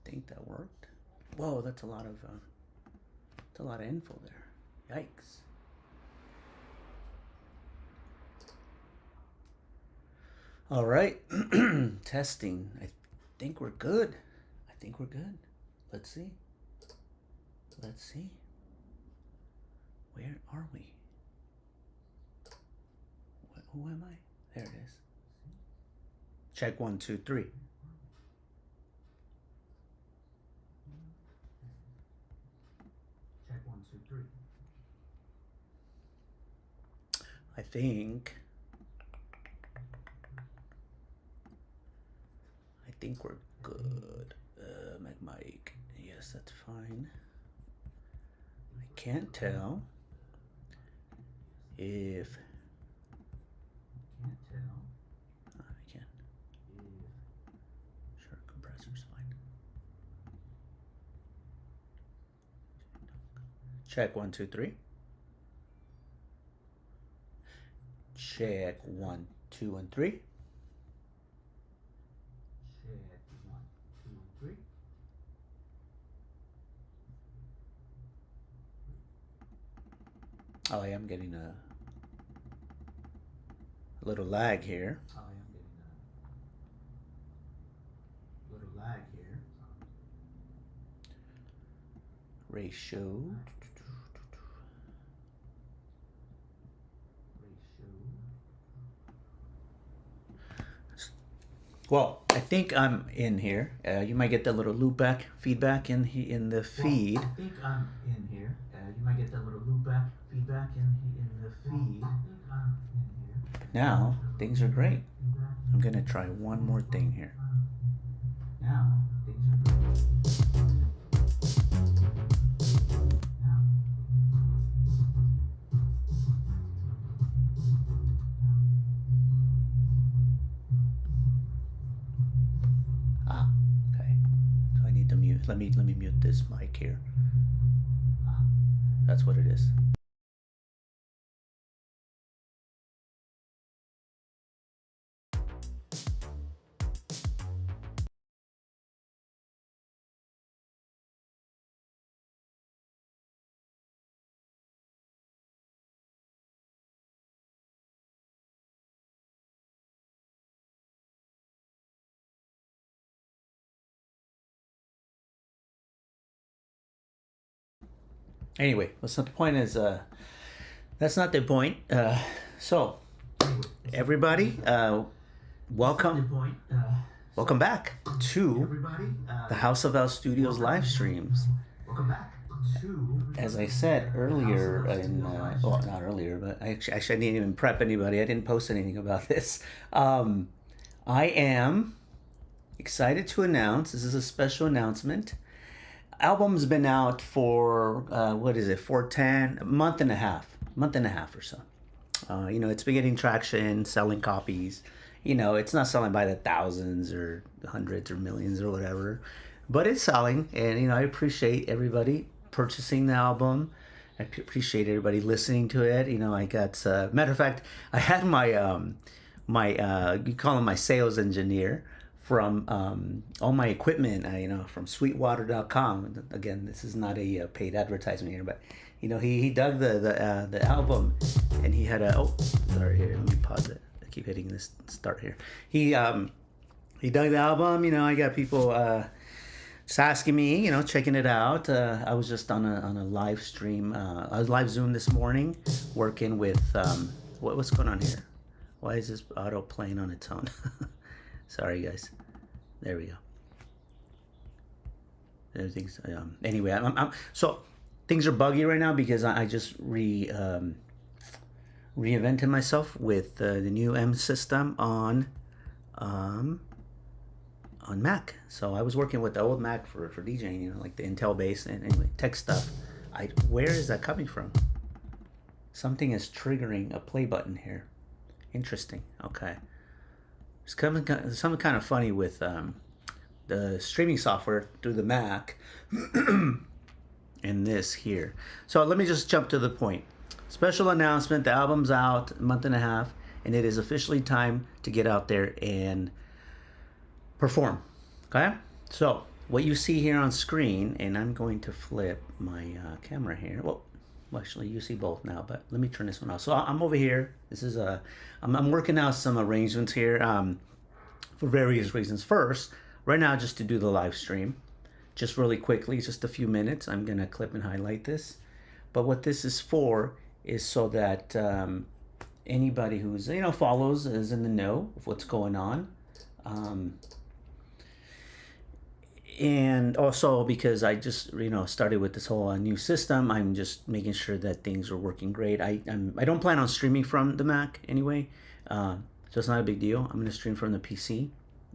think that worked. Whoa, that's a lot of info there. Yikes. All right, testing. I think we're good. I think we're good. Let's see. Let's see. Where are we? Who am I? There it is. Check 1, 2, 3. Check 1, 2, 3. I think we're good. Mic. Yes, that's fine. I can't tell if I can. Sure, compressor's fine. Check 1, 2, 3. Check 1, 2, and 3. Check 1, 2, 3. Oh, I am getting a little lag here. I am getting a little lag here. Ratio. Well, I think I'm in here. You might get that little loopback feedback in the feed. Well, I think I'm in here. You might get that little loopback feedback in the feed. Now, things are great. I'm going to try one more thing here. Now, things are great. Ah, okay. So I need to mute. Let me mute this mic here. That's what it is. Anyway, what's not the point is that's not the point. So everybody, welcome back to the House of L Studios live streams. Welcome back to. As I said earlier, well, not earlier, but actually I didn't even prep anybody. I didn't post anything about this. I am excited to announce, this is a special announcement. Album's been out for, what is it, 410, a month and a half or so. It's been getting traction, selling copies. It's not selling by the thousands or hundreds or millions or whatever, but it's selling. And, I appreciate everybody purchasing the album. I appreciate everybody listening to it. I got, matter of fact, I had my, you call him my sales engineer from all my equipment, from sweetwater.com. Again, this is not a paid advertisement here, but he dug the album, and he had sorry, here, let me pause it. I keep hitting this start here. He dug the album. I got people just asking me, checking it out. I was just on a live stream. I was live Zoom this morning, working with what's going on here? Why is this auto playing on its own? Sorry, guys. There we go. Everything's anyway. So things are buggy right now because I just reinvented myself with the new M system on Mac. So I was working with the old Mac for DJing, like the Intel base and anyway tech stuff. Where is that coming from? Something is triggering a play button here. Interesting. Okay. There's something kind of funny with the streaming software through the Mac and this here. So let me just jump to the point. Special announcement, the album's out a month and a half, and it is officially time to get out there and perform. Okay? So what you see here on screen, and I'm going to flip my camera here. Well, actually, you see both now, but let me turn this one off. So I'm over here. This is I'm working out some arrangements here for various reasons. First, right now, just to do the live stream, just really quickly, just a few minutes. I'm gonna clip and highlight this. But what this is for is so that anybody who's follows is in the know of what's going on. And also because I just started with this whole new system, I'm just making sure that things are working great. I don't plan on streaming from the Mac anyway, so it's not a big deal. I'm going to stream from the PC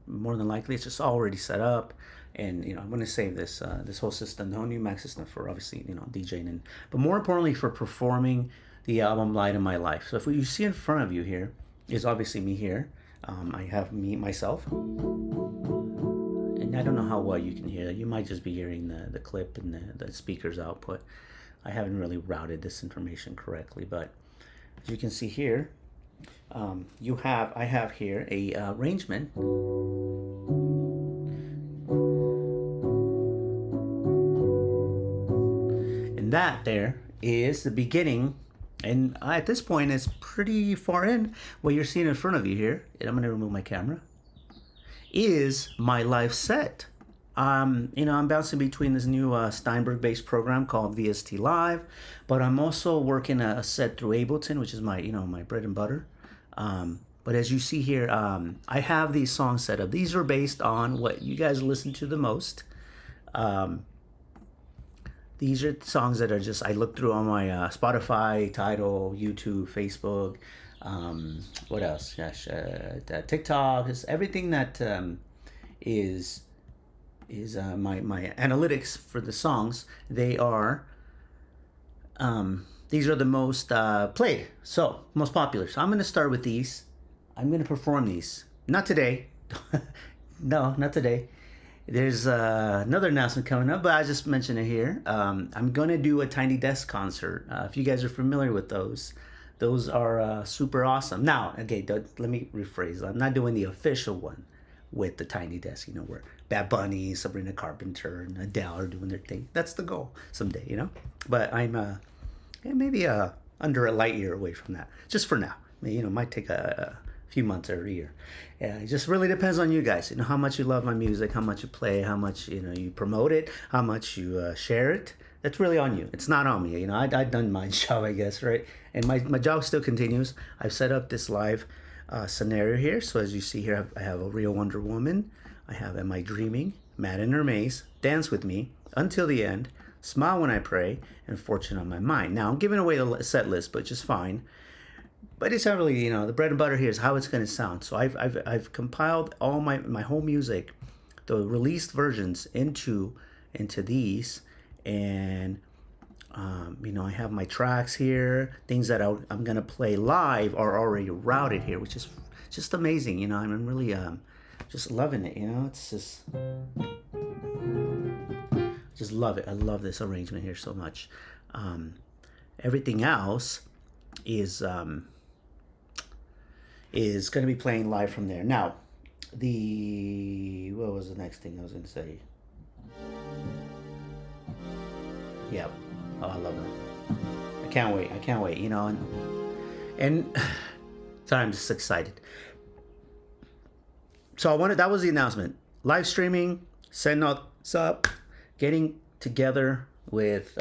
more than likely. It's just already set up, and I'm going to save this this whole system, the whole new Mac system, for obviously DJing, but more importantly for performing the album Light in My Life. So if what you see in front of you here is obviously me here. I have myself. And I don't know how well you can hear that. You might just be hearing the clip and the speaker's output. I haven't really routed this information correctly, but as you can see here, I have here a arrangement. And that there is the beginning. And at this point, it's pretty far in. What you're seeing in front of you here, and I'm going to remove my camera, is my live set. I'm bouncing between this new Steinberg-based program called VST Live, but I'm also working a set through Ableton, which is my my bread and butter. But as you see here, I have these songs set up. These are based on what you guys listen to the most. These are songs that are just, I look through on my Spotify, Tidal, YouTube, Facebook, what else? Gosh, TikTok, just everything that is my analytics for the songs. These are the most played, so most popular. So I'm going to start with these. I'm going to perform these. Not today. No, not today. There's another announcement coming up, but I just mentioned it here. I'm going to do a Tiny Desk concert. If you guys are familiar with those are super awesome. Now, okay, let me rephrase. I'm not doing the official one with the Tiny Desk, where Bad Bunny, Sabrina Carpenter, and Adele are doing their thing. That's the goal someday, But I'm maybe under a light year away from that, just for now. Might take a few months or a year. Yeah, it just really depends on you guys. How much you love my music, how much you play, how much you promote it, how much you share it. That's really on you. It's not on me. I've done my job, I guess, right? And my job still continues. I've set up this live scenario here. So as you see here, I have a Real Wonder Woman. I have Am I Dreaming, Mad in Her Maze, Dance With Me, Until the End, Smile When I Pray, and Fortune on My Mind. Now, I'm giving away the set list, but just fine. But it's not really, the bread and butter here is how it's going to sound. So I've compiled all my whole music, the released versions into these, and I have my tracks here. Things that I'm going to play live are already routed here, which is just amazing. I'm really just loving it. It's just love it. I love this arrangement here so much. Everything else is going to be playing live from there. Now, what was the next thing I was going to say? Yeah. Oh, I love that. I can't wait. And sorry, I'm just excited. So that was the announcement. Live streaming, setting up, getting together with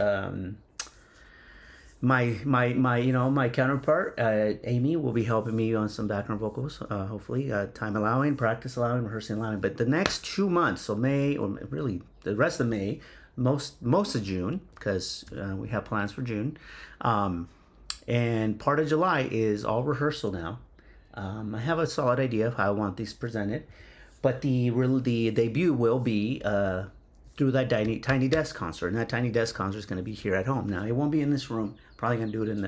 my counterpart, Amy, will be helping me on some background vocals, hopefully, time allowing, practice allowing, rehearsing allowing. But the next 2 months, so May, or really the rest of May, most of June, because we have plans for June, and part of July is all rehearsal now. I have a solid idea of how I want these presented, but the debut will be through that Tiny Desk concert, and that Tiny Desk concert is going to be here at home. Now, it won't be in this room. Probably going to do it in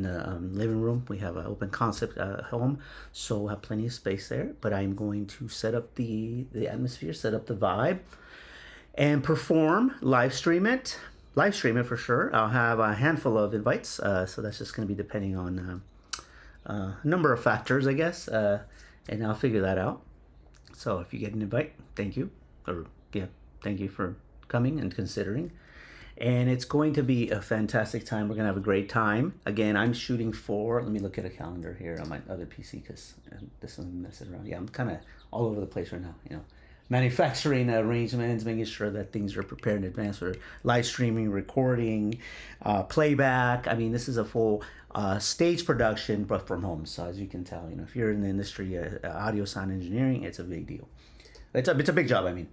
the living room. We have an open concept home, so we'll have plenty of space there. But I'm going to set up the atmosphere, set up the vibe, and perform, live stream it for sure. I'll have a handful of invites, so that's just going to be depending on a number of factors, I guess, and I'll figure that out. So if you get an invite, thank you. or yeah, thank you for coming and considering. And it's going to be a fantastic time. We're gonna have a great time. Again, I'm shooting for. Let me look at a calendar here on my other PC because this one's messing around. Yeah, I'm kind of all over the place right now. Manufacturing arrangements, making sure that things are prepared in advance for live streaming, recording, playback. I mean, this is a full stage production, but from home. So as you can tell, if you're in the industry, audio sound engineering, it's a big deal. It's a big job. I mean,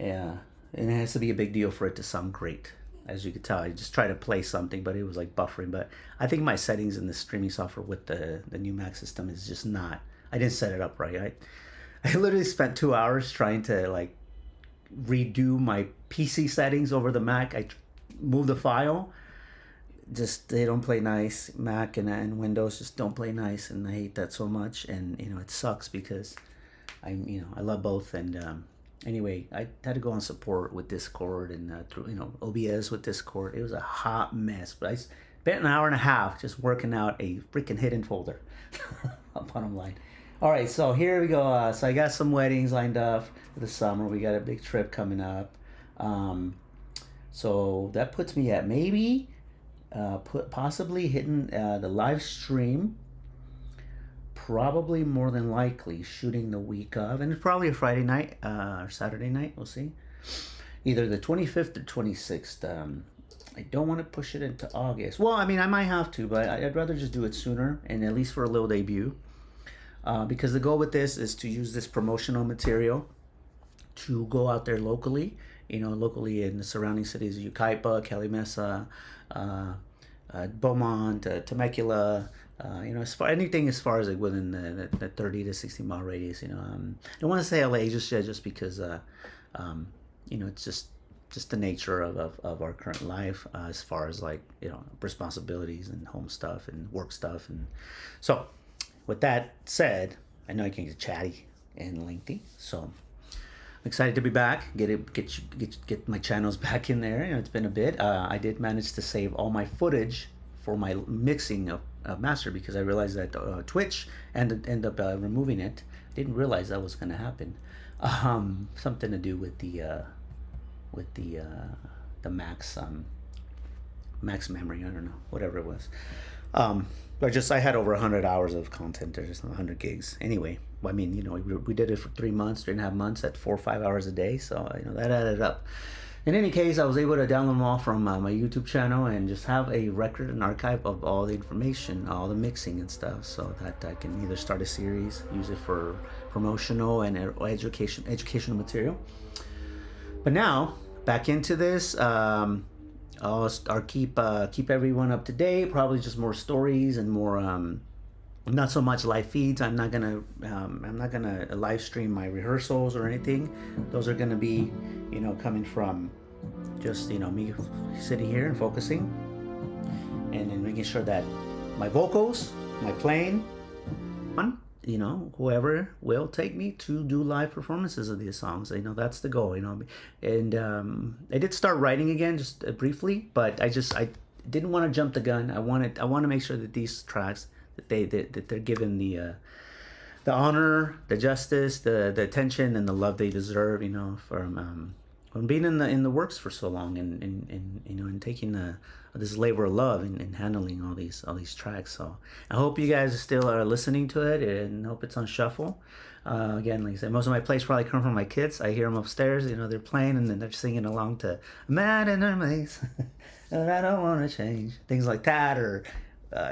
yeah, and it has to be a big deal for it to sound great. As you could tell, I just tried to play something, but it was like buffering. But I think my settings in the streaming software with the new Mac system is just not. I didn't set it up right. I literally spent 2 hours trying to like redo my PC settings over the Mac. I moved the file. Just they don't play nice. Mac and Windows just don't play nice, and I hate that so much. And it sucks because I love both. And anyway, I had to go on support with Discord and through OBS with Discord. It was a hot mess, but I spent an hour and a half just working out a freaking hidden folder. Bottom line. All right, so here we go. So I got some weddings lined up for the summer. We got a big trip coming up. So that puts me at maybe possibly hitting the live stream. Probably more than likely shooting the week of, and it's probably a Friday night or Saturday night. We'll see. Either the 25th or 26th. I don't want to push it into August. Well, I mean, I might have to, but I'd rather just do it sooner, and at least for a little debut. Because the goal with this is to use this promotional material to go out there locally, locally in the surrounding cities, Yucaipa, Calimesa, Beaumont, Temecula, as far as like within the 30 to 60 mile radius, I don't want to say LA just yet, just because, it's just the nature of our current life as far as like, responsibilities and home stuff and work stuff. And so with that said, I know I can get chatty and lengthy, so I'm excited to be back. Get my channels back in there. It's been a bit. I did manage to save all my footage for my mixing of master because I realized that Twitch ended up removing it. Didn't realize that was going to happen. Something to do with the max memory. I don't know, whatever it was. But I had over 100 hours of content. There's just 100 gigs. Anyway, I mean, we did it for 3 months, 3.5 months at 4 or 5 hours a day. So, that added up. In any case, I was able to download them all from my YouTube channel and just have a record and archive of all the information, all the mixing and stuff, so that I can either start a series, use it for promotional and educational material. But now, back into this. I'll keep everyone up to date. Probably just more stories and more, not so much live feeds. I'm not gonna live stream my rehearsals or anything. Those are gonna be, coming from just me sitting here and focusing, and then making sure that my vocals, my playing, whoever will take me to do live performances of these songs. That's the goal. And I did start writing again, just briefly, but I didn't want to jump the gun. I want to make sure that these tracks that they're given the honor, the justice, the attention, and the love they deserve. From being in the works for so long, and taking this labor of love and handling all these tracks. So I hope you guys still are listening to it, and hope it's on shuffle. Again, like I said, most of my plays probably come from my kids. I hear them upstairs. They're playing and then they're singing along to "Mad in Her Maze," and I don't want to change, things like that, or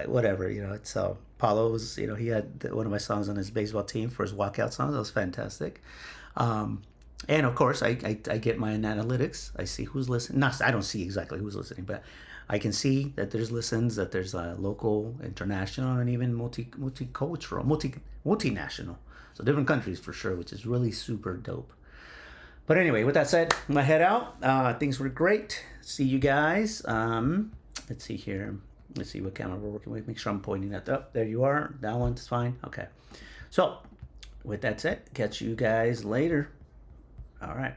whatever. It's Paulo's. He had one of my songs on his baseball team for his walkout songs. That was fantastic. And of course, I get my analytics. I see who's listening. I don't see exactly who's listening, but I can see that there's listens, that there's local, international, and even multicultural, multinational. So different countries for sure, which is really super dope. But anyway, with that said, I'm gonna head out. Things were great. See you guys. Let's see here. Let's see what camera we're working with. Make sure I'm pointing at up. There you are. That one's fine. Okay. So with that said, catch you guys later. All right.